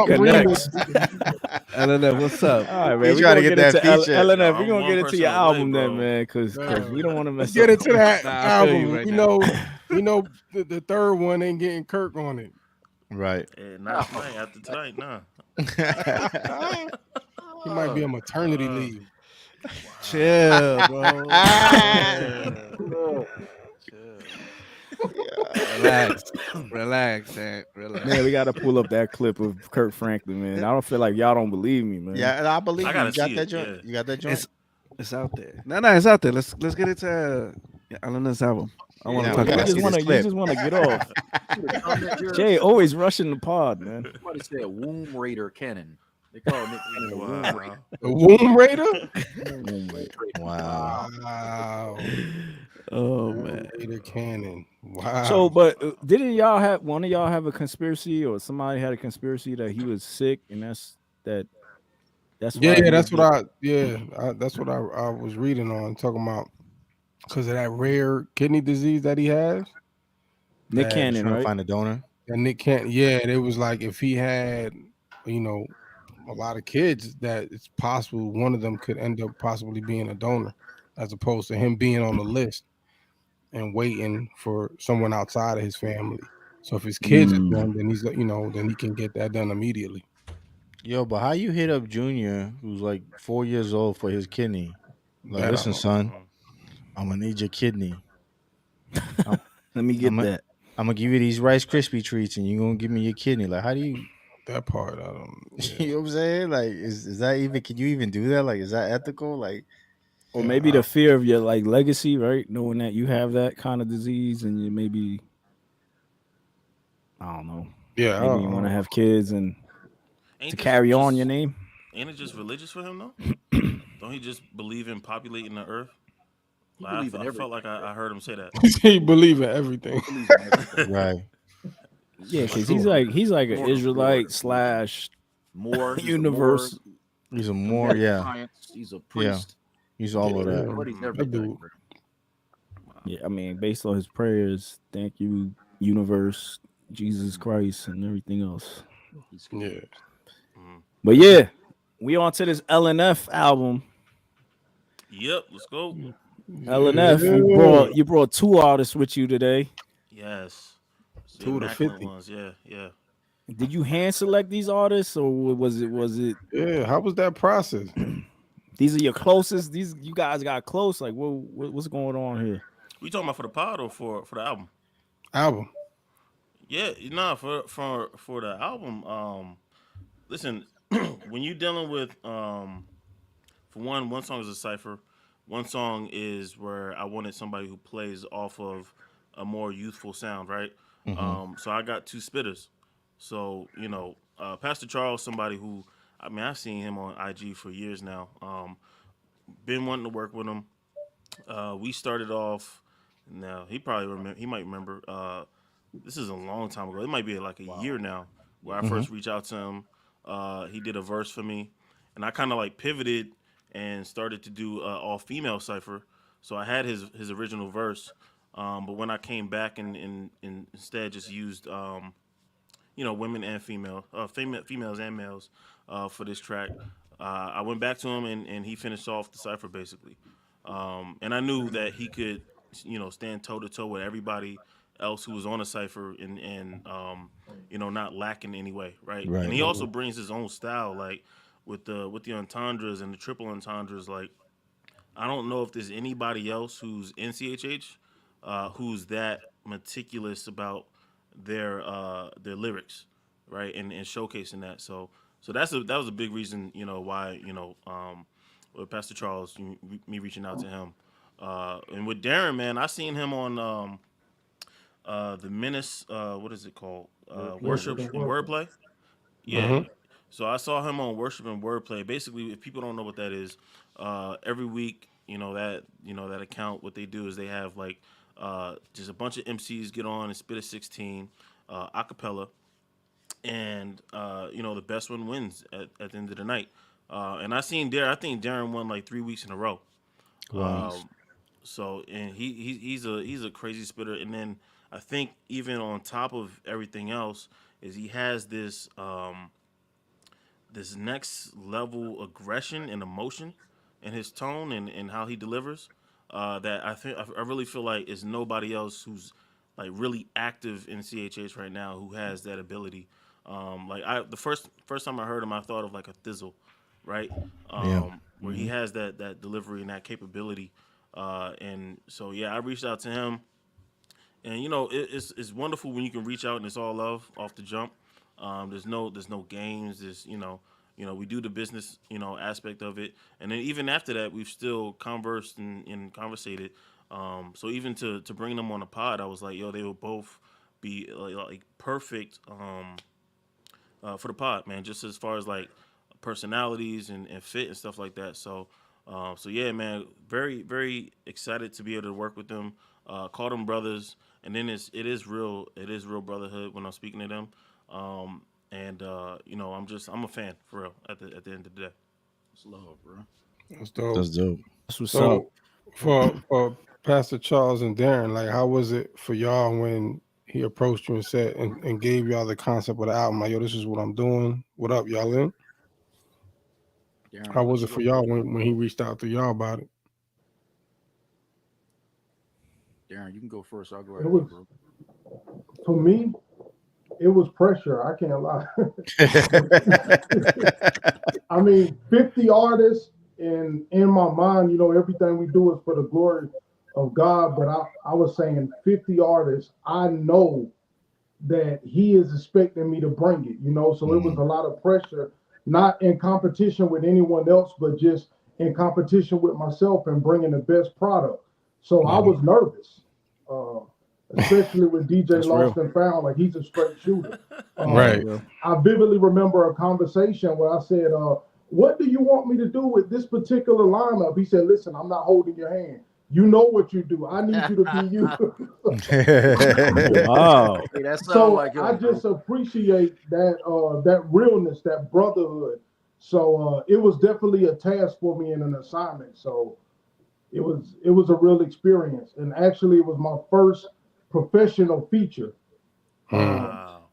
Connects. LNF, what's up? All right, man. We We're trying to gonna get get that into feature. LNF. Yo, We're I'm gonna one get into your person away, album then, bro. man, because we don't want to Let's mess get up. into that Nah, I feel you album. right We now. know the third one ain't getting Kirk on it. Right. Not tonight. After tonight, nah. He might be on maternity leave. Chill, bro. Relax. Relax, man. Relax. Man, we got to pull up that clip of Kirk Franklin, man. I don't feel like y'all don't believe me, man. Yeah, I believe I you. gotta You got see that it, joint. yeah. You got that joint. It's out there. No, it's out there. Let's get into LNF's album. I want to Yeah, talk we You gotta about just see it. this want to. You clip. just want to get off. Comment here. Jay always rushing the pod, man. Somebody said womb raider cannon. They call Nick Cannon a womb raider. Wow. The Womb Raider? Wow. Wow. Oh Womb man. Raider Cannon. Wow. So, but didn't y'all have one of y'all have a conspiracy, or somebody had a conspiracy that he was sick, and that's why yeah, he that's was what that's what I was reading on, talking about because of that rare kidney disease that he has. Nick that- Cannon, Trying to right? find a donor. And Nick can't. Yeah, it was like if he had, a lot of kids, that it's possible one of them could end up possibly being a donor, as opposed to him being on the list and waiting for someone outside of his family. So if his kids are done, then then he can get that done immediately. Yo, but how you hit up Junior, who's like 4 years old, for his kidney? Like, That I listen, don't- son, I'm gonna need your kidney. Let me get I'm that. gonna give you these Rice Krispie treats, and you're gonna give me your kidney. Like, how do you? That part, I don't. You know what I'm saying? Like, is that even? Can you even do that? Like, is that ethical? Like, Or maybe the fear of your legacy, right? Knowing that you have that kind of disease, and you maybe, I don't know. Yeah, Maybe you want to have kids and Ain't to this carry on just- your name. Ain't it just religious for him though? Don't he just believe in populating the earth? He Like, believe in I felt everything. like I heard him say that. he believe in everything. He believes in everything. right? Yeah, because he's like an More- Israelite slash More he's a universe. He's a more, more, yeah. science. He's a priest. He's all of that. But he's That everything. dude. Yeah, I mean, based on his prayers, thank you, universe, Jesus Christ, and everything else. He's Yeah. But yeah, we on to this LNF album. Yep, let's go. LNF, you brought two artists with you today. Yes. It's the Two to immaculate 50. ones. Yeah. Did you hand select these artists, or was it? Yeah, how was that process? These are your closest. You guys got close. Like, what's going on here? We talking about for the pod or for the album? Album. Yeah, nah, for the album. Listen, when you dealing with for one song is a cipher. One song is where I wanted somebody who plays off of a more youthful sound, right? So I got two spitters. So Pastor Charles, somebody who I've seen him on IG for years now. Been wanting to work with him. We started off. Now he might remember. This is a long time ago. It might be like a year now where I first reached out to him. He did a verse for me, and I kind of like pivoted and started to do all female cipher. So I had his original verse, but when I came back and instead just used women and females and males for this track, I went back to him and he finished off the cipher basically. And I knew that he could stand toe to toe with everybody else who was on a cipher and not lack in any way, right? Right. And he also brings his own style, like with the entendres and the triple entendres. Like, I don't know if there's anybody else who's in CHH who's that meticulous about their lyrics, right? And showcasing that. So that was a big reason, why with Pastor Charles, me reaching out to him. And with Darren, man, I seen him on the Menace, what is it called? Worship and Wordplay. Yeah. So I saw him on Worship and Wordplay. Basically, if people don't know what that is, every week, that account, what they do is they have like just a bunch of MCs get on and spit a 16 a cappella, and the best one wins at the end of the night. And I seen Darren. I think Darren won like 3 weeks in a row. Wow. So and he's a crazy spitter. And then I think even on top of everything else is he has this this next level aggression and emotion in his tone and how he delivers. That I really feel like is nobody else who's like really active in CHH right now who has that ability. The first time I heard him, I thought of like a Thizzle, right? Yeah. Where he has that delivery and that capability. And so yeah, I reached out to him, and it's wonderful when you can reach out and it's all love off the jump. There's no games. There's we do the business aspect of it, and then even after that we've still conversed and conversated. So even to bring them on a pod, I was like, yo, they will both be like perfect for the pod, man. Just as far as like personalities and fit and stuff like that. So yeah, man, very very excited to be able to work with them. Call them brothers, and then it is real brotherhood when I'm speaking to them. And I'm a fan for real at the end of the day. It's love, bro. That's dope. That's dope. That's what's up. So for Pastor Charles and Darren, like, how was it for y'all when he approached you and said and gave y'all the concept of the album? Like, yo, this is what I'm doing. What up, y'all in? Darren, How I'll was let it you for go. y'all when he reached out to y'all about it? Darren, you can go first. I'll go It after you, was bro. for me. It was pressure. I can't lie. I mean, 50 artists, and in my mind, everything we do is for the glory of God. But I was saying 50 artists. I know that he is expecting me to bring it. So it was a lot of pressure, not in competition with anyone else, but just in competition with myself and bringing the best product. So I was nervous. Especially with DJ That's real. Lost and Found, like he's a straight shooter. Right. I vividly remember a conversation where I said, what do you want me to do with this particular lineup? He said, listen, I'm not holding your hand. You know what you do. I need you to be you. Wow. Hey, that sounds So like I him, bro. just appreciate that realness, that brotherhood. So it was definitely a task for me and an assignment. So it was a real experience. And actually it was my first professional feature. Wow.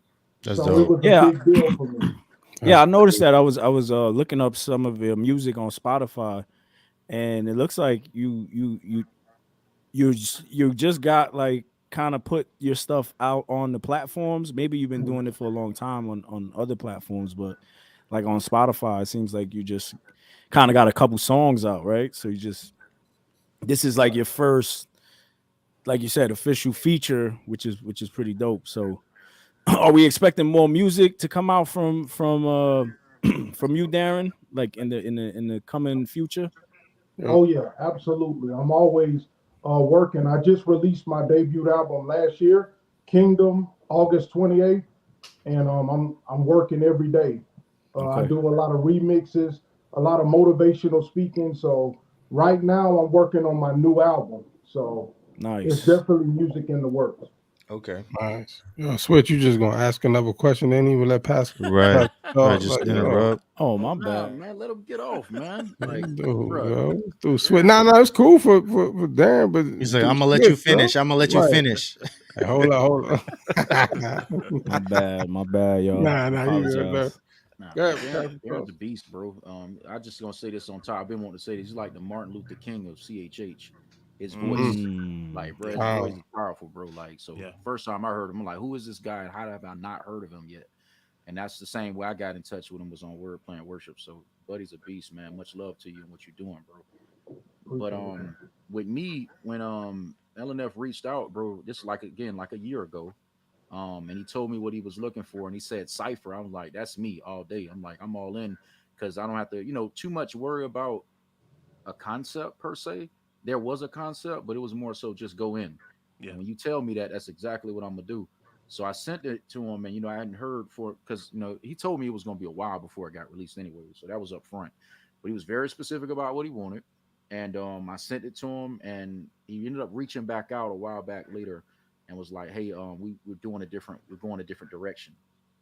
That's So it dope. was Yeah. a big deal for me. Yeah, I noticed that. I was looking up some of your music on Spotify, and it looks like you just got like kind of put your stuff out on the platforms. Maybe you've been doing it for a long time on other platforms, but like on Spotify, it seems like you just kind of got a couple songs out, right? So this is like your first, like you said, official feature, which is pretty dope. So are we expecting more music to come out from from you, Darren, like in the coming future? Oh yeah, absolutely. I'm always working. I just released my debut album last year, Kingdom, August 28th, and I'm working every day. I Okay. do a lot of remixes, a lot of motivational speaking. So right now I'm working on my new album. So it's Nice. definitely music in the works. Okay. Nice. Yo, Switch, you just gonna ask another question, then even let pass. Right. Right. Like, Just yo, interrupt. Oh, my Nah, bad. man, let him get off, man. Like, dude, bro. yo, dude, Switch. Nah, it's cool for Darren, but He's like, dude, I'm gonna let you Switch, bro. finish. I'm gonna let you Right. finish. Hey, hold on. My bad, y'all. Nah, you good, bro. Apologize. Nah, Go man, ahead, Darren, Pastor Darren's Charles. a beast, bro. I just gonna say this on top. I've been wanting to say this. He's like the Martin Luther King of CHH. His voice, like, bro, his Yeah. voice Wow. is powerful, bro. Like, so Yeah. first time I heard him, I'm like, who is this guy, and how have I not heard of him yet? And that's the same way I got in touch with him was on Word Playing Worship. So, buddy's a beast, man. Much love to you and what you're doing, bro. But with me, when LNF reached out, bro, this like again like a year ago, and he told me what he was looking for, and he said Cypher. I'm like, that's me all day. I'm like, I'm all in because I don't have to, too much worry about a concept per se. There was a concept, but it was more so just go in. Yeah. And when you tell me that, that's exactly what I'm gonna do. So I sent it to him, and I hadn't heard for because he told me it was gonna be a while before it got released anyway. So that was up front. But he was very specific about what he wanted. And I sent it to him, and he ended up reaching back out a while back later and was like, hey, we're going a different direction.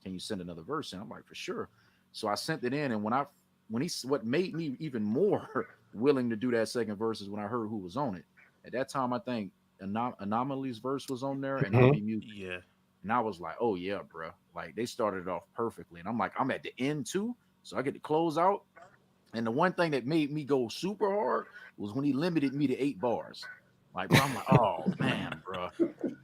Can you send another verse? And I'm like, for sure. So I sent it in, and what made me even more willing to do that second verse is when I heard who was on it. At that time, I think Anomaly's verse was on there, and I'll Be Mute. Yeah. And I was like, oh yeah, bro. Like they started it off perfectly. And I'm like, I'm at the end too. So I get to close out. And the one thing that made me go super hard was when he limited me to 8 bars. Like, bro, I'm like, oh man, bro,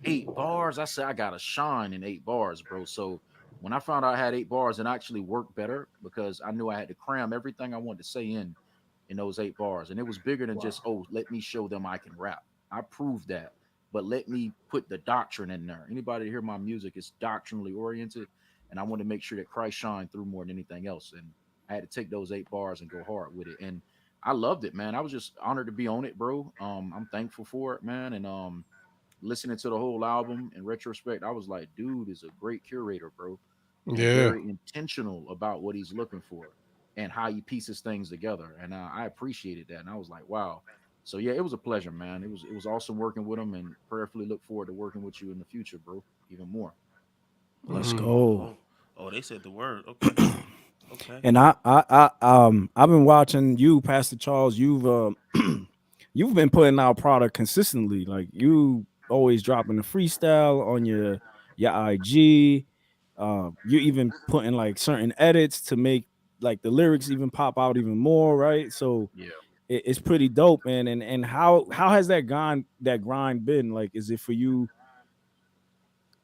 8 bars. I said I gotta shine in 8 bars, bro. So when I found out I had 8 bars, it actually worked better because I knew I had to cram everything I wanted to say in those 8 bars. And it was bigger than just, oh, let me show them I can rap. I proved that. But let me put the doctrine in there. Anybody hear my music is doctrinally oriented, and I want to make sure that Christ shine through more than anything else. And I had to take those 8 bars and go hard with it. And I loved it, man. I was just honored to be on it, bro. I'm thankful for it, man. And listening to the whole album in retrospect, I was like, dude is a great curator, bro. And Yeah. very intentional about what he's looking for and how he pieces things together. And I appreciated that. And I was like, wow. So yeah, it was a pleasure, man. It was awesome working with him, and prayerfully look forward to working with you in the future, bro. Even more. Let's Mhm. go. Oh, they said the word. Okay. Okay. And I've been watching you, Pastor Charles. You've been putting out product consistently. Like you always dropping a freestyle on your IG. You even putting like certain edits to make like the lyrics even pop out even more, right? So Yeah. it's pretty dope, man. And how has that grind been? Like, is it for you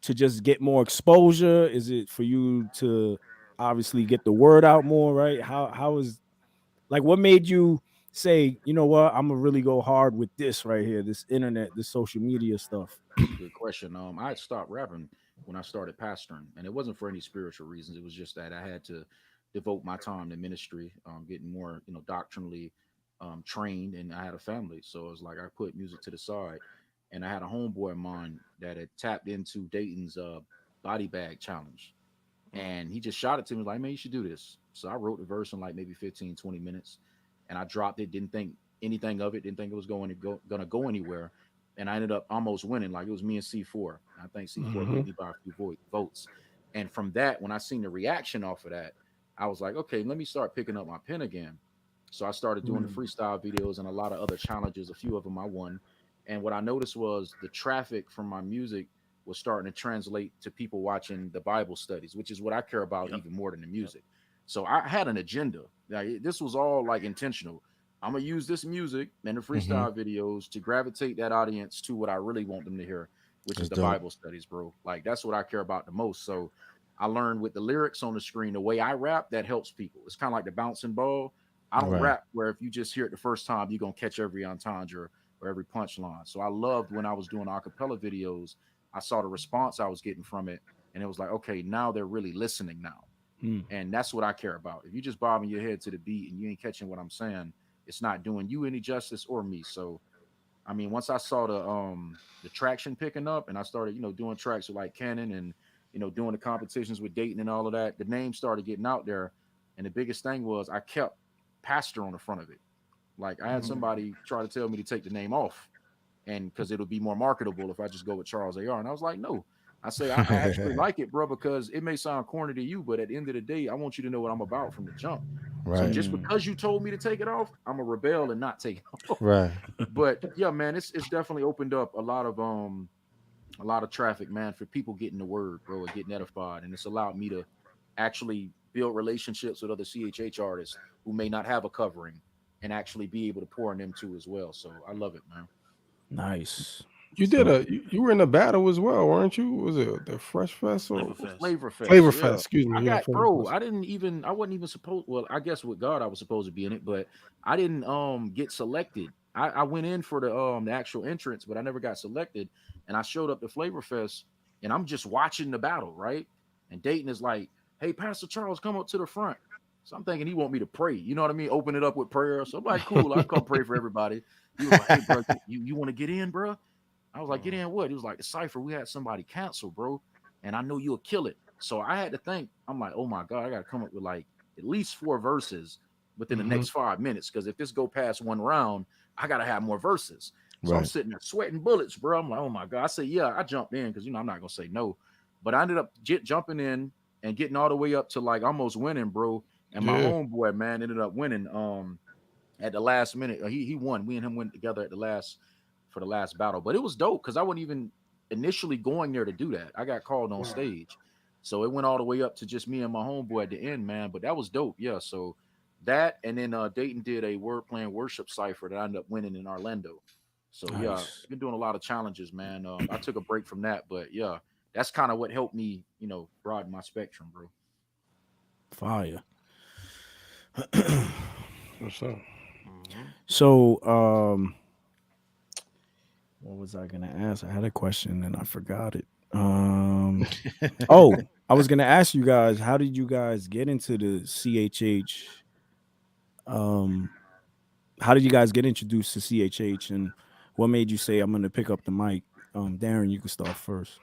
to just get more exposure? Is it for you to obviously get the word out more, right? How is like what made you say, you know what, I'm gonna really go hard with this right here, this internet, this social media stuff? Good question. I had stopped rapping when I started pastoring, and it wasn't for any spiritual reasons. It was just that I had to devote my time to ministry, getting more, doctrinally trained, and I had a family, so it was like I put music to the side. And I had a homeboy of mine that had tapped into Datin's body bag challenge, and he just shot it to me like, man, you should do this. So I wrote the verse in like maybe 15, 20 minutes, and I dropped it. Didn't think anything of it. Didn't think it was gonna go anywhere. And I ended up almost winning. Like it was me and C4. I think C4 beat Mhm. me by a few votes. And from that, when I seen the reaction off of that, I was like, okay, let me start picking up my pen again. So I started doing the freestyle videos and a lot of other challenges. A few of them I won. And what I noticed was the traffic from my music was starting to translate to people watching the Bible studies, which is what I care about Yep. even more than the Yep. music. So I had an agenda. Like, this was all like intentional. I'm gonna use this music and the freestyle videos to gravitate that audience to what I really want them to hear, which is That's the dope. Bible studies, bro. Like that's what I care about the most. So I learned with the lyrics on the screen, the way I rap, that helps people. It's kind of like the bouncing ball. I don't Right. rap where if you just hear it the first time, you're gonna catch every entendre or every punchline. So I loved when I was doing acapella videos, I saw the response I was getting from it, and it was like, okay, now they're really listening now. Mm. And that's what I care about. If you just bobbing your head to the beat and you ain't catching what I'm saying, it's not doing you any justice or me. So I mean, once I saw the traction picking up and I started, doing tracks with like Canon and doing the competitions with Datin and all of that, the name started getting out there. And the biggest thing was I kept Pastor on the front of it. Like I had somebody try to tell me to take the name off, and because it'll be more marketable if I just go with Charles AR. And I was like, no. I say I actually like it, bro, because it may sound corny to you, but at the end of the day, I want you to know what I'm about from the jump. So Right. just because you told me to take it off, I'm a rebel and not take it off. Right. But yeah, man, it's definitely opened up a lot of traffic, man, for people getting the word, bro, and getting edified. And it's allowed me to actually build relationships with other CHH artists who may not have a covering and actually be able to pour in them too as well. So I love it, man. Nice. You did you were in a battle as well, weren't you? Was it the Fresh Fest or Flavor Fest. Flavor Fest. Flavor Yeah. Fest? Excuse me. I Yeah, got, Flavor bro, Fest. I wasn't even supposed, well, I guess with God I was supposed to be in it, but I didn't get selected. I went in for the actual entrance, but I never got selected. And I showed up to Flavor Fest and I'm just watching the battle, right? And Datin is like, hey, Pastor Charles, come up to the front. So I'm thinking he want me to pray. You know what I mean? Open it up with prayer. So I'm like, cool, I'll come pray for everybody. He was like, hey, bro, you want to get in, bro? I was like, get in what? He was like, the cipher, we had somebody cancel, bro. And I know you'll kill it. So I had to think, I'm like, oh my God, I got to come up with like at least 4 verses within the next 5 minutes. Because if this go past 1 round, I got to have more verses. So I'm Right. sitting there sweating bullets, bro. I'm like, oh my God. I said, yeah, I jumped in because, I'm not going to say no. But I ended up jumping in and getting all the way up to like almost winning, bro. And my Yeah. homeboy, man, ended up winning at the last minute. He won. We and him went together for the last battle. But it was dope because I wasn't even initially going there to do that. I got called on stage. So it went all the way up to just me and my homeboy at the end, man. But that was dope. Yeah. So that, and then Datin did a wordplay and worship cipher that I ended up winning in Orlando. So yeah, Nice. been doing a lot of challenges, man. I took a break from that, but yeah, that's kind of what helped me, broaden my spectrum, bro. Fire. What's up? So, what was I gonna ask? I had a question and I forgot it. Oh, I was gonna ask you guys, how did you guys get into the CHH? Um, how did you guys get introduced to CHH, and what made you say I'm gonna pick up the mic? Darren, you can start first.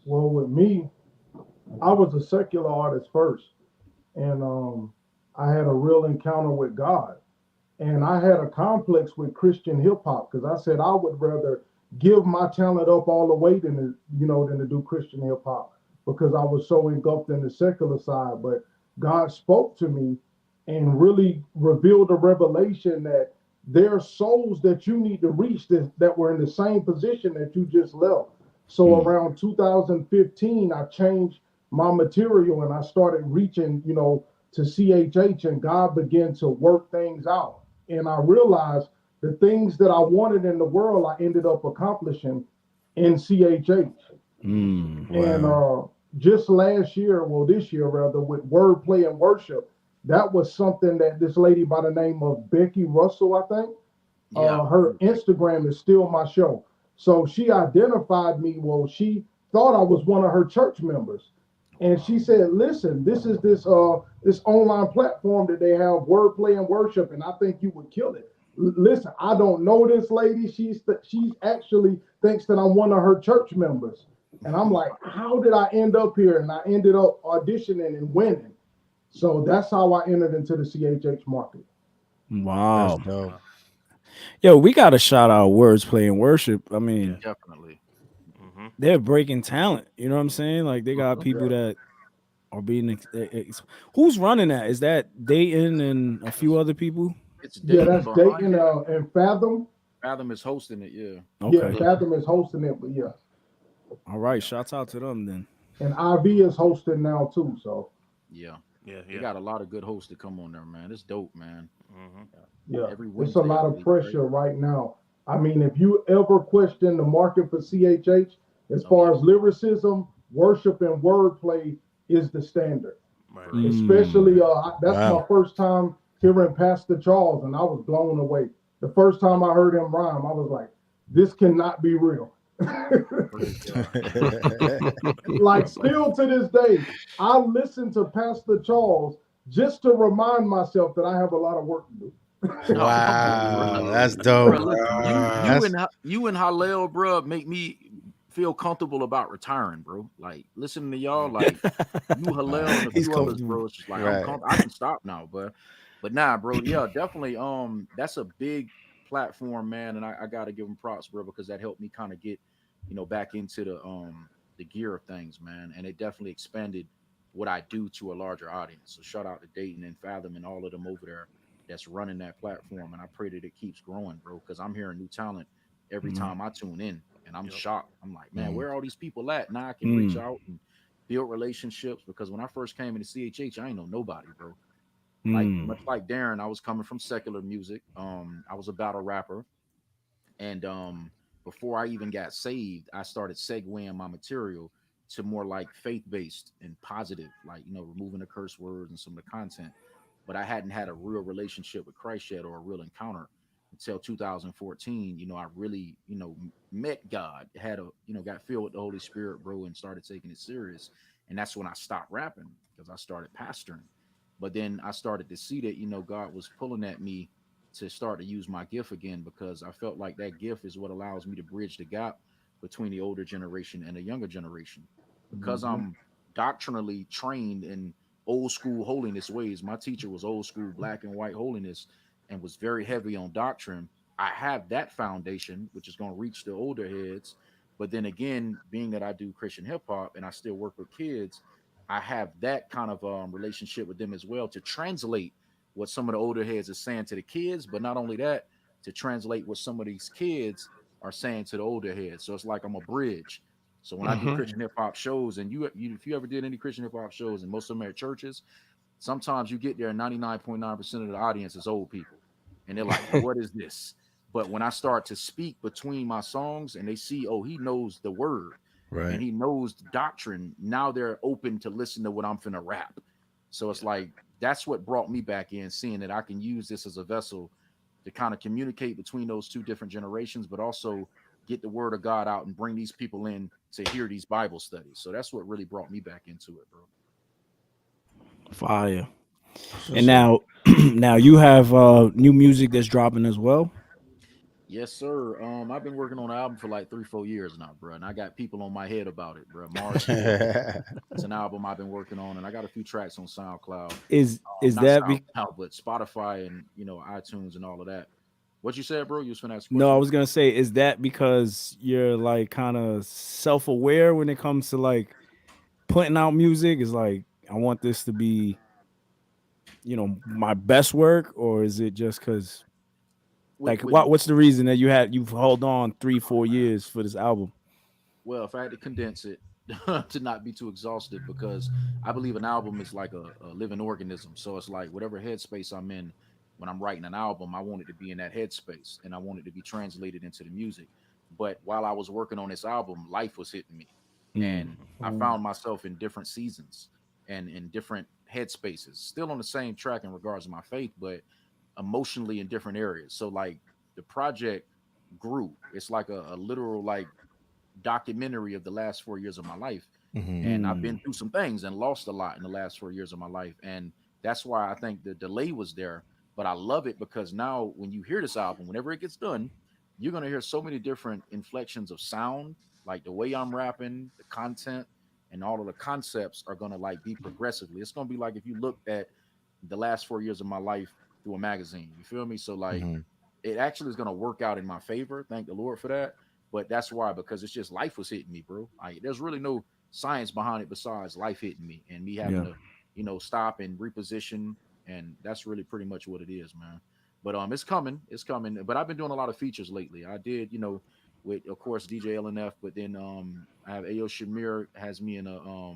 Well, with me, I was a secular artist first, and I had a real encounter with God. And I had a complex with Christian hip hop because I said I would rather give my talent up all the way than to do Christian hip hop because I was so engulfed in the secular side. But God spoke to me and really revealed a revelation that there are souls that you need to reach that were in the same position that you just left. So around 2015, I changed my material and I started reaching, to CHH, and God began to work things out. And I realized the things that I wanted in the world, I ended up accomplishing in CHH. And just last year, well, this year rather, with wordplay and worship, that was something that this lady by the name of Becky Russell, I think, her Instagram is still my show. So she identified me. Well, she thought I was one of her church members. And she said, listen, this is this online platform that they have wordplay and worship, and I think you would kill it. Listen, I don't know this lady. She's actually thinks that I'm one of her church members. And I'm like, how did I end up here? And I ended up auditioning and winning. So that's how I entered into the CHH market. Wow. That's dope. Yo, we got to shout out Words Play and Worship. I mean, Definitely. they're breaking talent. You know what I'm saying? Like they got people that are being. Who's running that? Is that Datin and a few other people? It's Yeah, Datin that's behind Datin it. and Fathom. Fathom is hosting it, yeah. Yeah, Okay. Fathom is hosting it, but yeah. All right. Shouts out to them then. And IV is hosting now too. So Yeah. Yeah, They got a lot of good hosts to come on there, man. It's dope, man. yeah, Every it's a Wednesday, lot I of believe, pressure right? right now. I mean, if you ever question the market for CHH, as far as lyricism, worship, and wordplay is the standard. Right. Especially, that's Wow. my first time hearing Pastor Charles, and I was blown away. The first time I heard him rhyme, I was like, this cannot be real. Like, still to this day, I listen to Pastor Charles just to remind myself that I have a lot of work to do. Wow, that's Bro, dope. listen, That's- you and Hallel, bro, make me feel comfortable about retiring, bro. Like listening to y'all, like you, Hallel, and a He's few others, comfortable. bro. It's just like Right. I can stop now, but nah, bro. Yeah, definitely. That's a big platform, man, and I gotta give them props, bro, because that helped me kind of get, back into the gear of things, man, and it definitely expanded what I do to a larger audience. So shout out to Datin and Fathom and all of them over there that's running that platform, and I pray that it keeps growing, bro, because I'm hearing new talent every time I tune in, and I'm shocked. I'm like, man, where are all these people at? Now I can reach out and build relationships, because when I first came into CHH, I ain't know nobody, bro. Like much like Darren, I was coming from secular music. I was a battle rapper, and before I even got saved, I started segueing my material to more like faith-based and positive, like removing the curse words and some of the content. But I hadn't had a real relationship with Christ yet, or a real encounter, until 2014. I really, met God, had got filled with the Holy Spirit, bro, and started taking it serious. And that's when I stopped rapping, because I started pastoring. But then I started to see that, God was pulling at me to start to use my gift again, because I felt like that gift is what allows me to bridge the gap between the older generation and the younger generation. Because I'm doctrinally trained in old school holiness ways. My teacher was old school black and white holiness and was very heavy on doctrine. I have that foundation, which is going to reach the older heads. But then again, being that I do Christian hip hop and I still work with kids, I have that kind of relationship with them as well, to translate what some of the older heads are saying to the kids, but not only that, to translate what some of these kids are saying to the older heads. So it's like I'm a bridge So when I do Christian hip hop shows, and you if you ever did any Christian hip hop shows, and most of them are at churches, sometimes you get there, 99.9% of the audience is old people, and they're like, "What is this?" But when I start to speak between my songs, and they see, oh, he knows the word, Right. and he knows the doctrine, now they're open to listen to what I'm finna rap. So it's like that's what brought me back in, seeing that I can use this as a vessel to kind of communicate between those two different generations, but also get the word of God out and bring these people in to hear these Bible studies. So that's what really brought me back into it, bro. Fire. And now, now you have new music that's dropping as well. Yes, sir. I've been working on an album for like 3-4 years now, bro, and I got people on my head about it, bro. Mars Hill, it's an album I've been working on, and I got a few tracks on SoundCloud. Is Not that SoundCloud, but Spotify and iTunes and all of that. What you said, bro? You was finna ask a no? I question? was gonna say, is that because you're like kind of self-aware when it comes to like putting out music? Is like I want this to be, my best work, or is it just because like what's the reason that you've held on 3-4 years for this album? Well, if I had to condense it to not be too exhaustive, because I believe an album is like a living organism. So it's like whatever headspace I'm in when I'm writing an album, I want it to be in that headspace, and I want it to be translated into the music. But while I was working on this album, life was hitting me, and I found myself in different seasons and in different headspaces, still on the same track in regards to my faith, but emotionally in different areas. So like the project grew. It's like a literal like documentary of the last 4 years of my life. And I've been through some things and lost a lot in the last 4 years of my life. And that's why I think the delay was there. But I love it because now when you hear this album, whenever it gets done, you're going to hear so many different inflections of sound, like the way I'm rapping, the content, and all of the concepts are going to like be progressively. It's going to be like if you looked at the last 4 years of my life through a magazine. You feel me? So like it actually is going to work out in my favor. Thank the Lord for that. But that's why, because it's just life was hitting me, bro. There's really no science behind it besides life hitting me and me having to, stop and reposition. And that's really pretty much what it is, man. But it's coming. But I've been doing a lot of features lately. I did, with of course DJ LNF, but then I have Ayo Shamir has me in a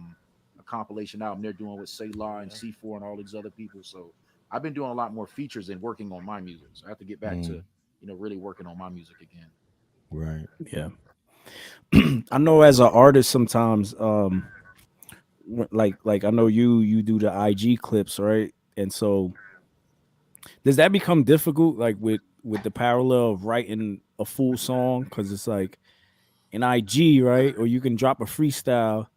compilation album they're doing with Selah and C4 and all these other people. So I've been doing a lot more features and working on my music. So I have to get back to, really working on my music again. Right. Yeah. I know as an artist sometimes like I know you do the IG clips, right? And so does that become difficult like with the parallel of writing a full song, cuz it's like an IG, right? Or you can drop a freestyle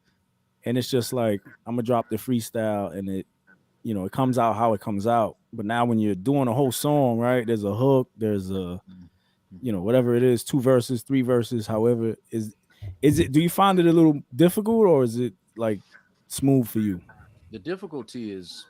and it's just like I'm going to drop the freestyle and it comes out how it comes out. But now when you're doing a whole song, right? There's a hook, there's a whatever it is, 2 verses, 3 verses, however, is it, do you find it a little difficult or is it like smooth for you? The difficulty is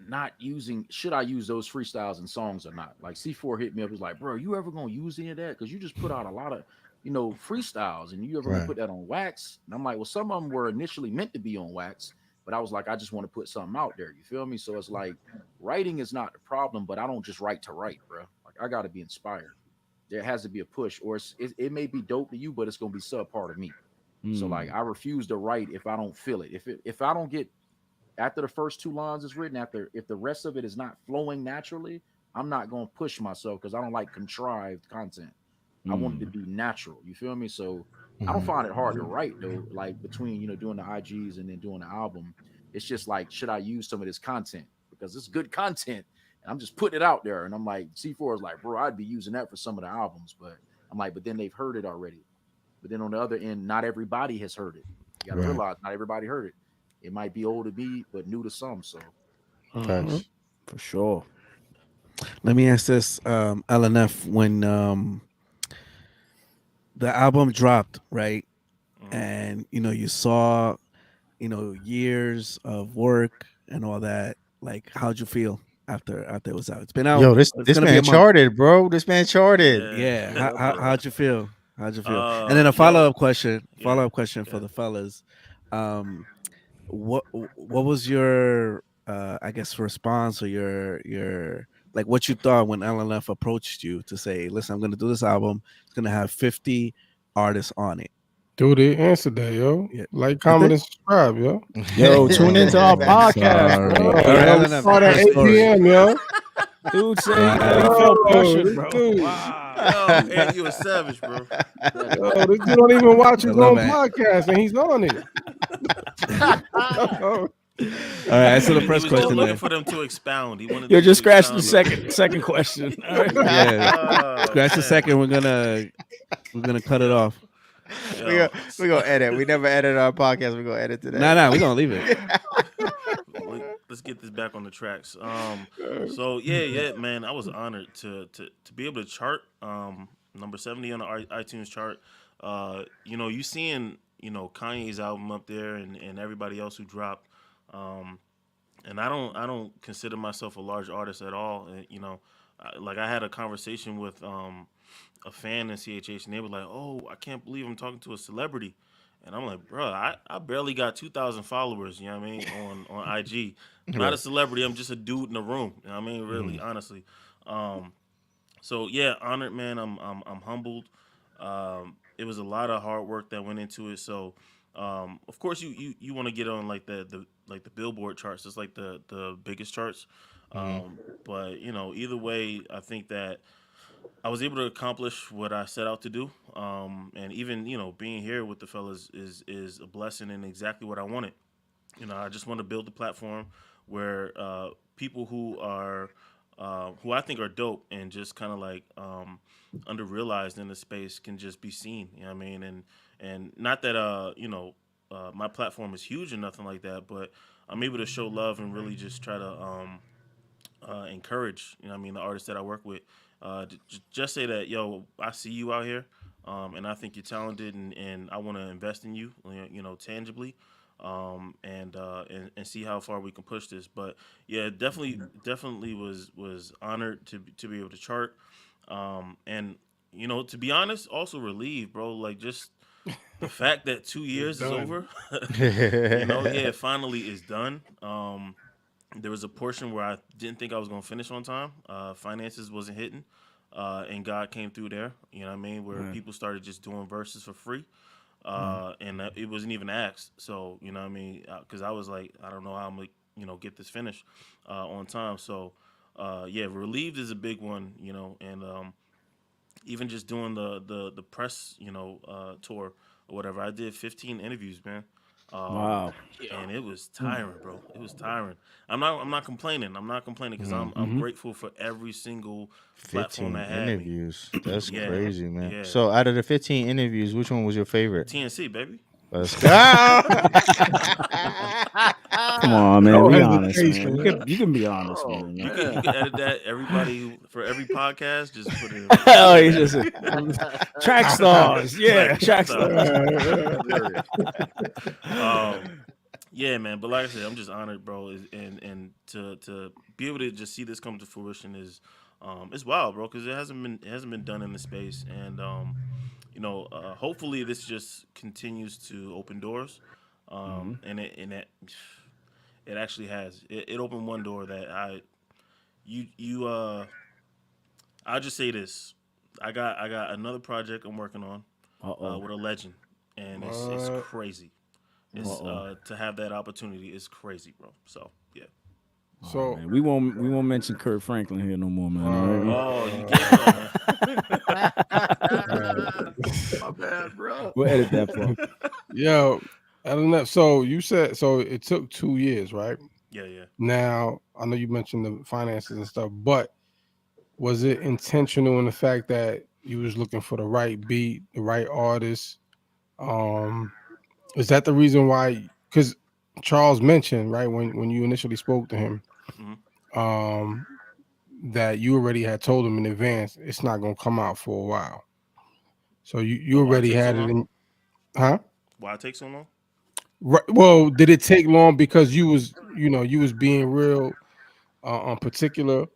not using, should I use those freestyles and songs or not? Like C4 hit me up, was like, bro, you ever gonna use any of that? Because you just put out a lot of, freestyles, and you ever gonna put that on wax? And I'm like, well, some of them were initially meant to be on wax, but I was like, I just want to put something out there. You feel me? So it's like writing is not the problem, but I don't just write to write, bro. Like I got to be inspired. There has to be a push, or it may be dope to you, but it's gonna be subpar to me. So like I refuse to write if I don't feel it. If I don't get after the first 2 lines is written, if the rest of it is not flowing naturally, I'm not going to push myself because I don't like contrived content. I want it to be natural. You feel me? So I don't find it hard to write though. Like between doing the IGs and then doing the album, it's just like, should I use some of this content because it's good content and I'm just putting it out there. And I'm like, C4 is like, bro, I'd be using that for some of the albums, but I'm like, but then they've heard it already. But then on the other end, not everybody has heard it. You got to realize not everybody heard it. It might be old to be, but new to some. So, For sure. Let me ask this, LNF, when the album dropped, right? And you saw, years of work and all that. Like, how'd you feel after it was out? It's been out. Yo, this gonna be a man month. charted, bro. This man charted. Yeah. How'd you feel? How'd you feel? And then a follow-up question. For the fellas. What was your I guess response, or your like what you thought when LNF approached you to say, listen, I'm gonna do this album, it's gonna have 50 artists on it. Do the answer that, yo. Yeah. Like, I comment, think. and subscribe, yo. Yo, tune into our I'm podcast, sorry. bro. Oh, All right, yo, we no, start at the 8 story. p.m., yo. Dude said he Wow. felt Oh, pressured, this bro. dude. Wow. Yo, Ed, you a savage, bro. Yo, this dude don't even watch his love own it. podcast, and he's on it. All right, answer the He first was just question looking then. for them to expound. He wanted Yo, them just to scratch the expound second question. All right. Yeah, Oh, scratch the man. second. We're gonna cut it off. Yo, we gonna edit. We never edit our podcast. We gonna edit today. Nah, we're gonna leave it. let's get this back on the tracks. So yeah, man, I was honored to be able to chart number 70 on the iTunes chart. You seeing Kanye's album up there and everybody else who dropped. And I don't consider myself a large artist at all. I had a conversation with a fan in CHH, and they were like, "Oh, I can't believe I'm talking to a celebrity." And I'm like, bro, I barely got 2,000 followers, you know what I mean, on IG. I'm not a celebrity, I'm just a dude in a room. You know what I mean, really, honestly. So yeah, honored, man. I'm humbled. It was a lot of hard work that went into it. So of course you want to get on like the Billboard charts. It's like the biggest charts. But either way, I think that I was able to accomplish what I set out to do. And even being here with the fellas is a blessing and exactly what I wanted. I just want to build a platform where people who I think are dope and just kind of like underrealized in the space can just be seen. You know what I mean? And not that my platform is huge or nothing like that, but I'm able to show love and really just try to encourage. You know what I mean? The artists that I work with, just say that, yo, I see you out here, and I think you're talented, and I want to invest in you, tangibly. And see how far we can push this. But yeah, definitely was honored to be able to chart. And to be honest, also relieved, bro. Like just the fact that 2 years is over. It finally is done. There was a portion where I didn't think I was gonna finish on time. Finances wasn't hitting. And God came through there, you know what I mean, where people started just doing verses for free. And it wasn't even asked. So, you know what I mean? Because I was like, I don't know how I'm going to, get this finished on time. So, yeah, relieved is a big one, and even just doing the press, tour or whatever. I did 15 interviews, man. Wow. And it was tiring, bro. It was tiring. I'm not complaining. I'm not complaining because I'm grateful for every single platform 15 that had me. interviews. That's Yeah. crazy, man. Yeah. So out of the 15 interviews, which one was your favorite? TNC, baby. Let's go. Come on, man. No Be honest, hesitation, man. man. You can be honest, man. You can edit that. Everybody for every podcast, just put it. Oh, he's just track stars. Yeah, track stars. Yeah, man. But like I said, I'm just honored, bro. And to be able to just see this come to fruition is it's wild, bro. Because it hasn't been done in the space, and hopefully this just continues to open doors. And it actually has. It opened one door that I'll just say this. I got another project I'm working on with a legend, and it's crazy. It's to have that opportunity is crazy, bro. So yeah. So Man, we won't mention Kurt Franklin here no more, man. All right? Oh, you can't. My bad, bro. We'll edit that part. yo, I don't know. So you said it took 2 years, right? Yeah. Now I know you mentioned the finances and stuff, but was it intentional in the fact that you was looking for the right beat, the right artist? Is that the reason why? Because Charles mentioned, right, when you initially spoke to him, Mhm. that you already had told him in advance it's not gonna come out for a while. So you Why it already take so had it long? in, huh? Why it take so long? Right. Well, did it take long because you was being real particular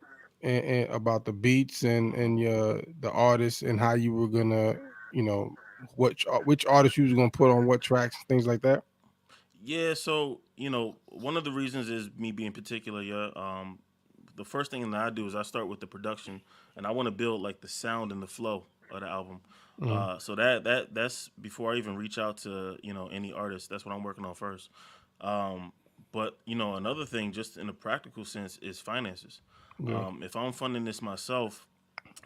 and about the beats and the artists and how you were gonna which artists you was gonna put on what tracks, things like that? Yeah, so one of the reasons is me being particular. Yeah, the first thing that I do is I start with the production, and I want to build like the sound and the flow. of the album. Mm. So that's before I even reach out to any artist. That's what I'm working on first. Um, but another thing, just in a practical sense, is finances. Yeah. If I'm funding this myself,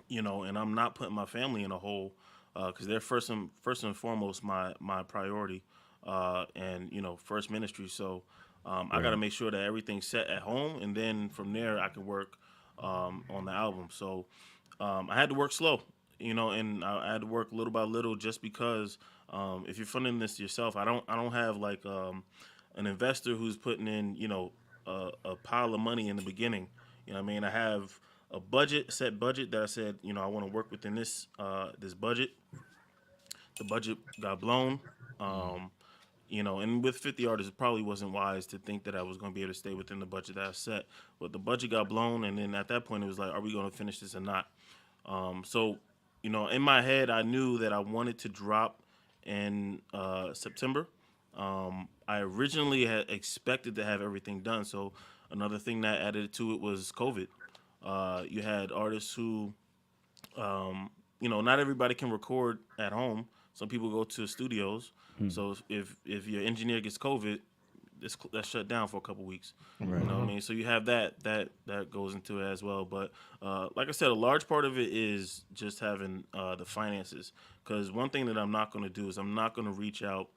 and I'm not putting my family in a hole, because they're first and foremost my priority, and first ministry. So I got to make sure that everything's set at home, and then from there I can work on the album. So I had to work slow, and I had to work little by little, just because if you're funding this yourself, I don't have like an investor who's putting in a pile of money in the beginning. You know what I mean? I have a set budget that I said, I want to work within this budget. The budget got blown. Um, and with 50 artists, it probably wasn't wise to think that I was going to be able to stay within the budget that I set. But the budget got blown, and then at that point, it was like, are we going to finish this or not? So, in my head, I knew that I wanted to drop in September. I originally had expected to have everything done. So another thing that added to it was COVID. You had artists who, not everybody can record at home. Some people go to studios. So if your engineer gets COVID, that's shut down for a couple weeks. Right. You know what I mean? So you have that goes into it as well. But like I said, a large part of it is just having the finances. Because one thing that I'm not going to do is I'm not going to reach out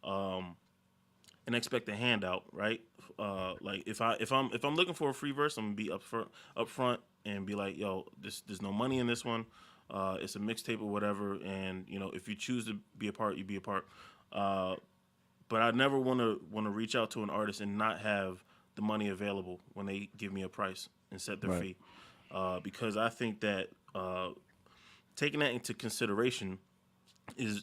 and expect a handout, right? Like if I'm looking for a free verse, I'm gonna be up front and be like, yo, there's no money in this one. It's a mixtape or whatever, and if you choose to be a part, you be a part. But I never want to reach out to an artist and not have the money available when they give me a price and set their fee, because I think that taking that into consideration is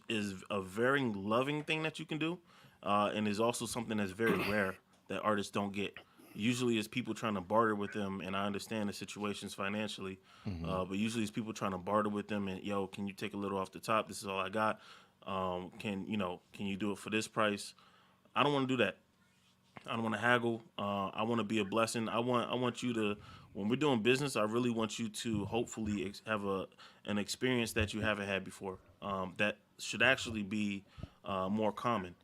a very loving thing that you can do, and is also something that's very rare that artists don't get. Usually, it's people trying to barter with them, and I understand the situations financially, but usually it's people trying to barter with them, and yo, can you take a little off the top? This is all I got. Can you do it for this price? I don't want to do that. I don't want to haggle. I want to be a blessing. I want you to, when we're doing business, I really want you to hopefully have an experience that you haven't had before. That should actually be more common.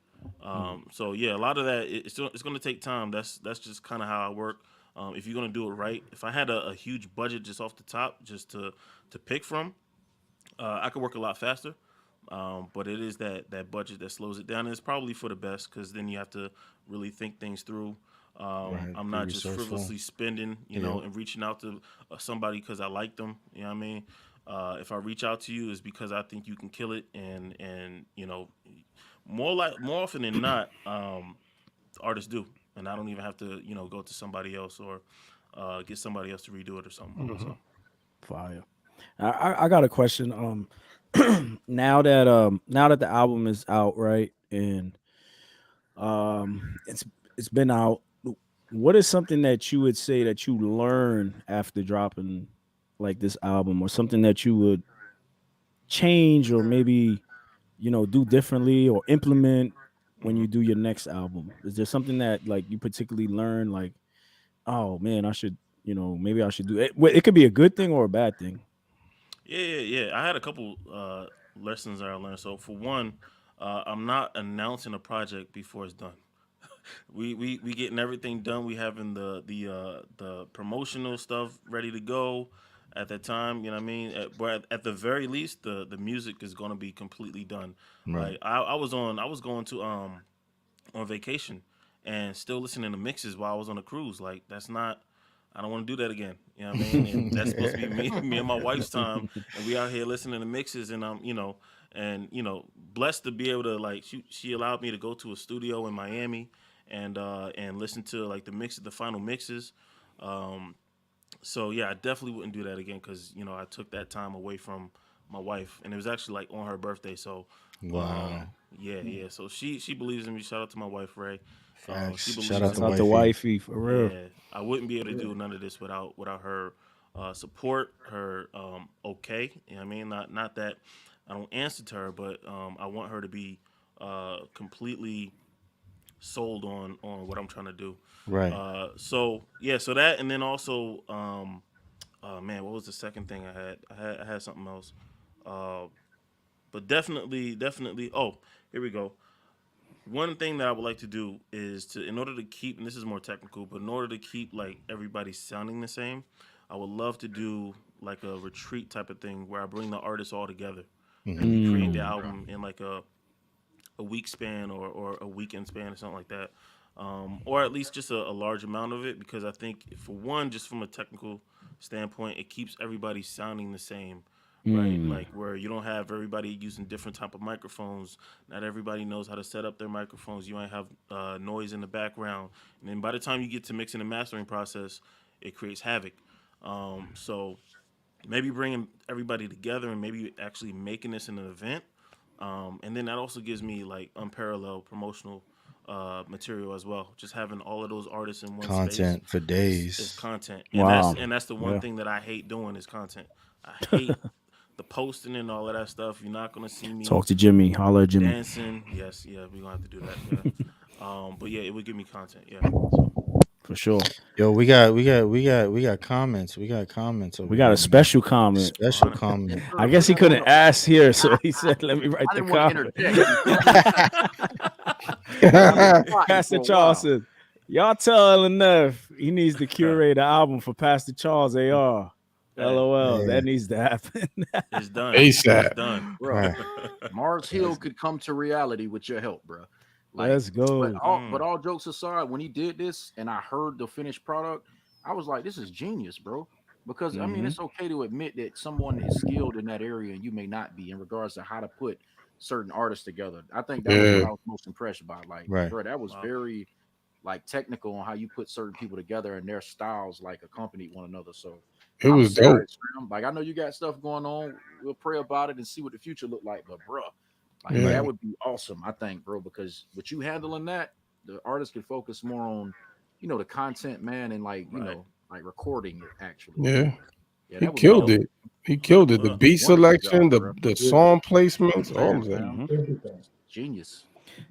So yeah, a lot of that it's going to take time. That's just kind of how I work. If you're going to do it right, if I had a huge budget just off the top, just to pick from, I could work a lot faster. But it is that budget that slows it down, and it's probably for the best, because then you have to really think things through. Right, I'm be not just resourceful. frivolously spending, and reaching out to somebody because I like them. You know what I mean? If I reach out to you, is because I think you can kill it, and more often than not, artists do, and I don't even have to go to somebody else or get somebody else to redo it or something. So. Fire. I got a question. Now that the album is out, right, and it's been out, what is something that you would say that you learn after dropping like this album, or something that you would change, or maybe do differently or implement when Mhm. you do your next album? Is there something that like you particularly learn, like, oh man, I should, maybe I should do it? It could be a good thing or a bad thing. Yeah. I had a couple lessons that I learned. So for one, I'm not announcing a project before it's done. We getting everything done. We having the promotional stuff ready to go at that time. You know what I mean? But at the very least, the music is going to be completely done. Right. Like I was going to on vacation and still listening to mixes while I was on a cruise. Like that's not. I don't want to do that again. You know what I mean? And that's supposed to be me and my wife's time, and we out here listening to mixes, and blessed to be able to like she allowed me to go to a studio in Miami and listen to like the final mixes. Um, so yeah, I definitely wouldn't do that again, because I took that time away from my wife, and it was actually like on her birthday. So Wow. yeah. So she believes in me. Shout out to my wife, Ray. She Facts. believes Shout out Shout to in out to me. wifey. wifey for real. Yeah, I wouldn't be able to do none of this without her support, her okay. You know what I mean? Not that I don't answer to her, but I want her to be completely sold on what I'm trying to do. Right. So yeah, so that, and then also man, what was the second thing I had? I had something else. Uh, but definitely. Oh, here we go. One thing that I would like to do is to, in order to keep, and this is more technical, but in order to keep like everybody sounding the same, I would love to do like a retreat type of thing where I bring the artists all together and we create the album in like a week span or a weekend span or something like that, or at least just a large amount of it because I think for one, just from a technical standpoint, it keeps everybody sounding the same, right? Like where you don't have everybody using different type of microphones. Not everybody knows how to set up their microphones. You might have noise in the background, and then by the time you get to mixing and mastering process, it creates havoc. So maybe bringing everybody together and maybe actually making this an event, and then that also gives me like unparalleled promotional material as well. Just having all of those artists in one space Content for is days. content, Wow. and that's the one Yeah. thing that I hate doing is content. I hate the posting and all of that stuff. You're not gonna see me Talk to Jimmy. Holler at Jimmy. dancing. Yes, yeah, we're gonna have to do that. Yeah. But yeah, it would give me content. Yeah. So For sure. Yo, we got comments. We got comments over We got here, a man. special comment. Special on it. comment. I guess he couldn't ask here, so he said, "Let me write I the didn't want to comment." interject. You feel me? I've been plotting Pastor for a Charles while. says, "Y'all tell enough. He needs to curate an album for Pastor Charles AR." Hey, LOL. Yeah. That needs to happen. it's done. ASAP. It's done. Bro, Right. Mars Hill could come to reality with your help, bro. Like, Let's go. but all jokes aside, when he did this and I heard the finished product, I was like, this is genius, bro. Because I mean, it's okay to admit that someone is skilled in that area and you may not be in regards to how to put certain artists together. I think that was what Yeah. I was most impressed by. Like, Right. bro, that was Wow. very like technical on how you put certain people together and their styles like accompanied one another. So It I'm was dope. serious, fam. Like I know you got stuff going on. We'll pray about it and see what the future look like. But bro, like Yeah. that would be awesome, I think, bro, because with you handling that, the artist could focus more on, the content, man, and like, Right. like recording it actually. Yeah. Yeah, He that was killed dope. it. He killed it. The beat Wonderful selection, job, bro. the song placements, all Saying, of that. fam, Everything. genius.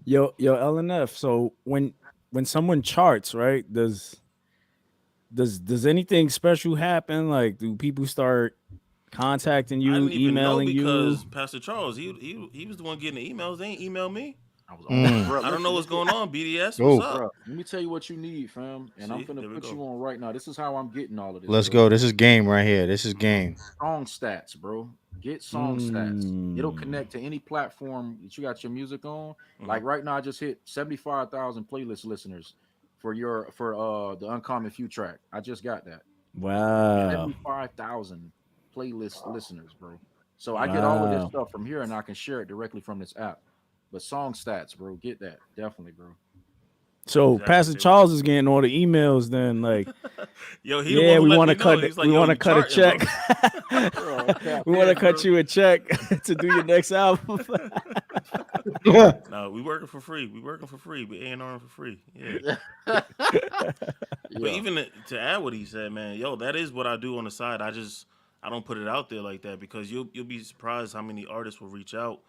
Yo, LNF. So when someone charts, right? Does anything special happen? Like, do people start contacting I you, didn't even know emailing you? because Pastor Charles, he was the one getting the emails. They ain't email me. I was on, bro. I don't know what's going on. BDS, Oh. what's up? Bro, let me tell you what you need, fam. And I'm See, finna there we put go. you on right now. This is how I'm getting all of this. Let's bro. go. This is game right here. This is game. Song stats, bro. Get song stats. It'll connect to any platform that you got your music on. Like right now, I just hit 75,000 playlist listeners for the Uncommon Few track. I just got that. Wow. 75,000 playlist listeners, bro. So I get all of this Wow. stuff from here and I can share it directly from this app. But song stats, bro, get that. Definitely, bro. So Exactly. Pastor Charles is getting all the emails then, like, Yo, he the one yeah, who we let want me to know. cut He's like, we yo, want to you cut a charting, check. Bro, We want to tap cut in, you a check to do your next album. No, we working for free. We working for free. We A&R for free. Yeah. bro. But even to add what he said, man, yo, that is what I do on the side. I don't put it out there like that because you'll be surprised how many artists will reach out,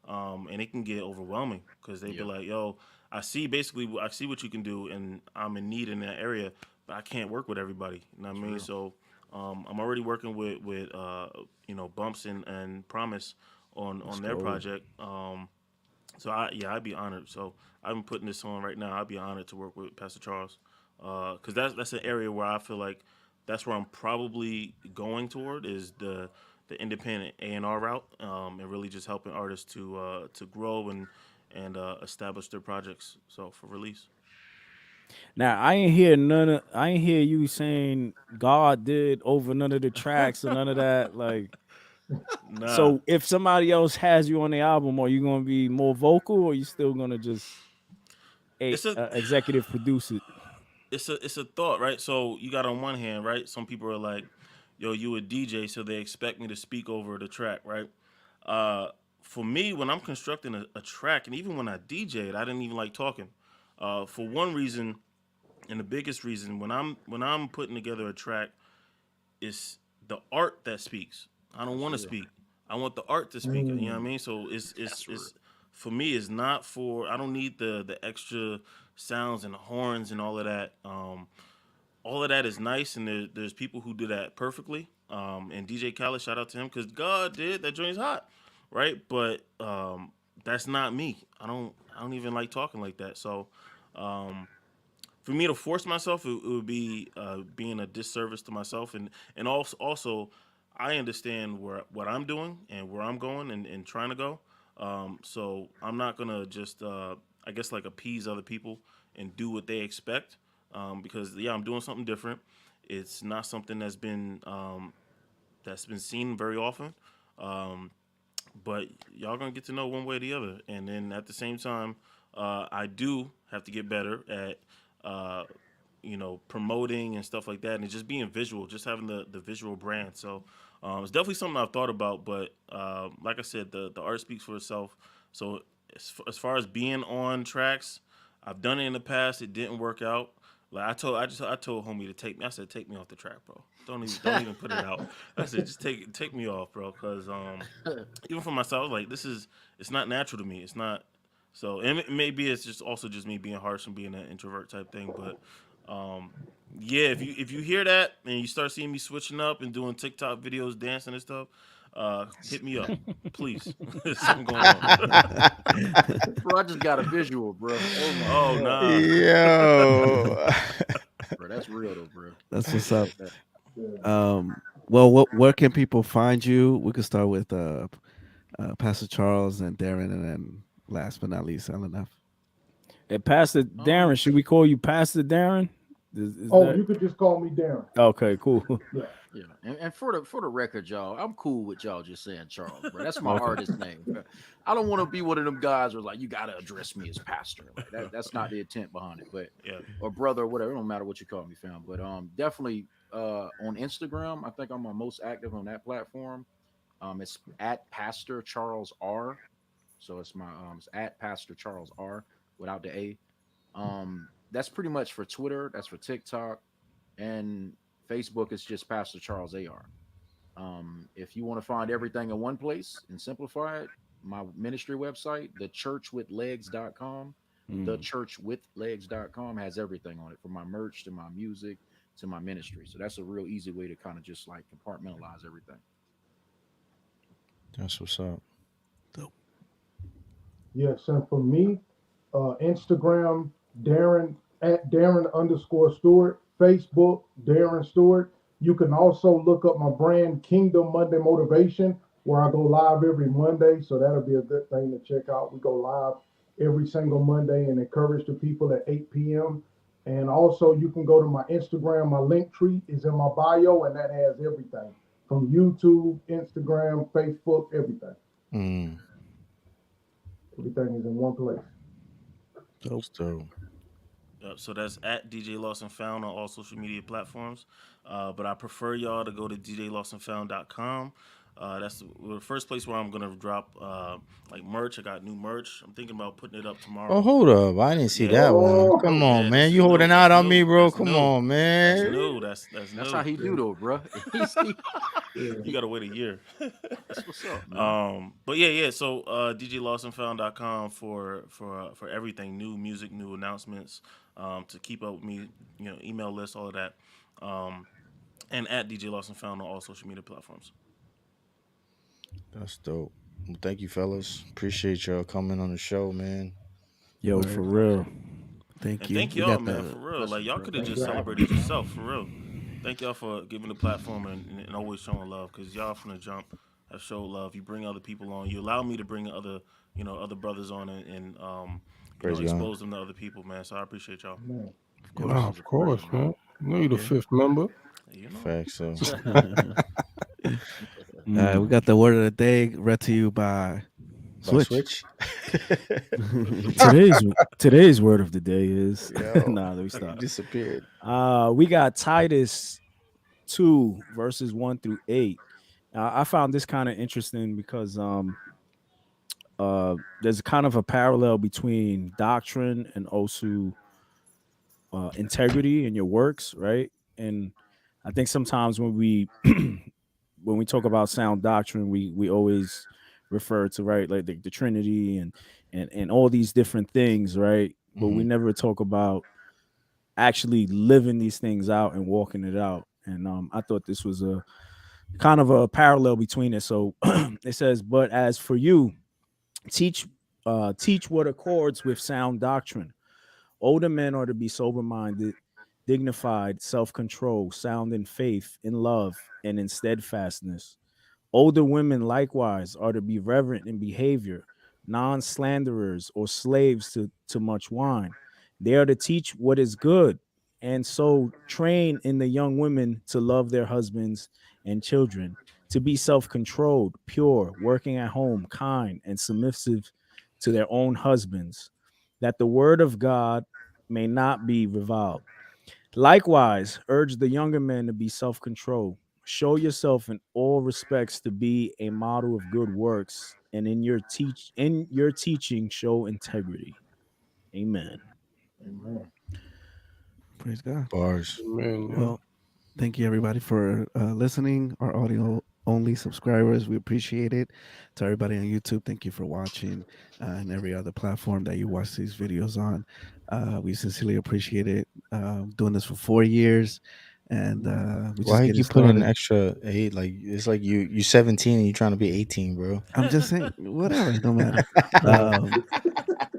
and it can get overwhelming because they be like, yo, I see what you can do, and I'm in need in that area, but I can't work with everybody. You know what I mean? So I'm already working with Bumps and Promise on their project. So I'd be honored. So I'm putting this on right now. I'd be honored to work with Pastor Charles, because that's an area where I feel like that's where I'm probably going toward is the independent A&R route, and really just helping artists to grow and establish their projects so for release. Now I ain't hear you saying God did over none of the tracks or none of that. Like, Nah, so if somebody else has you on the album, are you gonna be more vocal or you still gonna just It's a- executive produce it? it's a thought, right? So you got on one hand, right? Some people are like, "Yo, you a DJ, so they expect me to speak over the track, right?" For me, when I'm constructing a track, and even when I DJ'd, I didn't even like talking. For one reason, and the biggest reason, when I'm putting together a track, it's the art that speaks. I don't want to speak. I want the art to speak. You know what I mean? So it's for me. It's not for. I don't need the extra sounds and the horns and all of that. all of that is nice, and there's people who do that perfectly. And DJ Khaled, shout out to him because God did that joint's hot, right? But that's not me. I don't even like talking like that. So um, for me to force myself, it would be being a disservice to myself, and also I understand what I'm doing and where I'm going and trying to go. So I'm not gonna just I guess like appease other people and do what they expect because yeah, I'm doing something different. It's not something that's been seen very often. Um, but y'all gonna get to know one way or the other. And then at the same time, I do have to get better at, uh, promoting and stuff like that, and just being visual, just having the visual brand. So it's definitely something I've thought about. But like I said, the art speaks for itself. So as far as being on tracks, I've done it in the past. It didn't work out. Like I told homie to take me. I said, take me off the track, bro. Don't even put it out. I said, just take me off, bro, because even for myself, like it's not natural to me. It's not. So and maybe it's just also just me being harsh and being an introvert type thing. But yeah, if you hear that and you start seeing me switching up and doing TikTok videos, dancing and stuff, hit me up, please. There's something going on. Bro, I just got a visual, bro. Oh my Oh God. nah. Yo. Bro, that's real though, bro. That's what's up. Yeah. Well, where can people find you? We could start with Pastor Charles and Darren, and then last but not least, LNF. Hey, Pastor Darren, should we call you Pastor Darren? Is Oh, that you could just call me Darren. okay? Cool. Yeah. Yeah, and for the record, y'all, I'm cool with y'all just saying Charles, bro. That's my Okay. artist name. Bro. I don't want to be one of them guys who's like, you gotta address me as pastor. Like that's not the intent behind it. But Yeah. or brother or whatever. It don't matter what you call me, fam. But definitely on Instagram, I think I'm my most active on that platform. It's at Pastor Charles R. So it's at Pastor Charles R without the A. That's pretty much for Twitter. That's for TikTok, and Facebook is just Pastor Charles AR. If you want to find everything in one place and simplify it, my ministry website, thechurchwithlegs.com, Mm. thechurchwithlegs.com has everything on it from my merch to my music to my ministry. So that's a real easy way to kind of just like compartmentalize everything. That's what's up. Yes, and for me, Instagram, Darren at Darren_Stewart, Facebook, Darren Stewart. You can also look up my brand Kingdom Monday Motivation, where I go live every Monday. So that'll be a good thing to check out. We go live every single Monday and encourage the people at 8 p.m. And also you can go to my Instagram. My link tree is in my bio, and that has everything from YouTube, Instagram, Facebook, everything. Mm. Everything is in one place. So So that's at DJLOSTNFOUND on all social media platforms. But I prefer y'all to go to djlostandfound.com. That's the first place where I'm gonna drop like merch. I got new merch. I'm thinking about putting it up tomorrow. oh, hold up. I didn't see Yeah. that one. Oh, Come Yeah, on, this man. is You holding new. out That's on me, new. bro. That's Come new. on, That's man. new. That's That's new. how he do though, bro. yeah. You gotta wait a year. That's what's up, man. But yeah. So djlostnfound.com for everything, new music, new announcements, to keep up with me, email list, all of that. Um, and at DJ Lost and Found on all social media platforms. That's dope. Well, thank you, fellas. Appreciate y'all coming on the show, man. Yo, Word. for real. Thank And you. thank We y'all, got man, the for real. Bless Like you, y'all bro. could have Thanks just for having celebrated me. yourself, for real. Thank y'all for giving the platform and always showing love, because y'all from the jump have showed love. You bring other people on. You allow me to bring other brothers on and Praise God. expose them to other people, man. So I appreciate y'all. Man. Yeah, Oh, this of is a course, pleasure, man. You know you're the Yeah. fifth member. You know. Facts. So we got the word of the day read to you by by Switch. switch. Today's word of the day is Yo, nah. Let me he stop. disappeared. We got Titus 2 verses 1 through 8. I found this kind of interesting because there's kind of a parallel between doctrine and also integrity in your works, right? And I think sometimes when we when we talk about sound doctrine, we always refer to, right, like the Trinity and all these different things, right? But we Mhm. never talk about actually living these things out and walking it out. And I thought this was a kind of a parallel between it. So it says, but as for you, teach teach what accords with sound doctrine. Older men are to be sober-minded, dignified, self-control, sound in faith, in love, and in steadfastness. Older women likewise are to be reverent in behavior, non-slanderers or slaves to much wine. They are to teach what is good, and so train in the young women to love their husbands and children, to be self-controlled, pure, working at home, kind, and submissive to their own husbands, that the word of God may not be reviled. Likewise, urge the younger men to be self-controlled. Show yourself in all respects to be a model of good works, and in your teaching show integrity. Amen. Amen. Praise God. Bars. Man, yeah. Well, thank you everybody for listening. Our audio only subscribers, we appreciate it. To everybody on YouTube, thank you for watching, and every other platform that you watch these videos on. We sincerely appreciate it. Doing this for 4 years, and we just Why getting you put in started. an extra 8? Like it's like you 17 and you trying to be 18, bro. I'm just saying, whatever, it don't matter.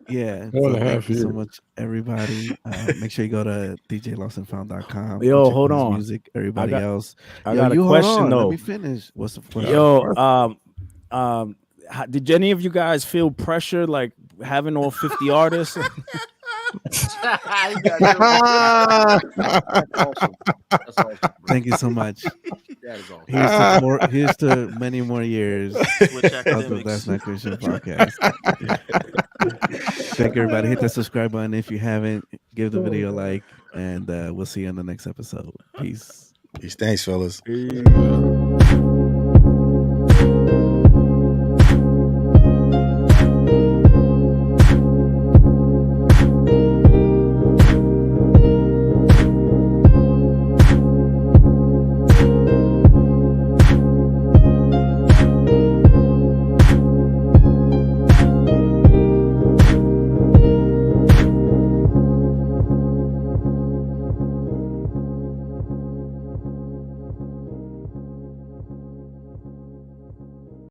Yeah, More so than thank half you so year. much, everybody. Make sure you go to djlostnfound.com. Yo, Go check hold out his on. music. Everybody else, I yo, got a you hold question on. Let though. me finish. What's up? Yo, did any of you guys feel pressure like having all 50 artists? That's awesome. That's awesome. Thank you so much. That is awesome. Here's to many more years Switch of the academics. That's Not Christian podcast. Thank everybody. Hit that subscribe button if you haven't. Give the video a like, and we'll see you on the next episode. Peace. Peace. Thanks, fellas. Peace.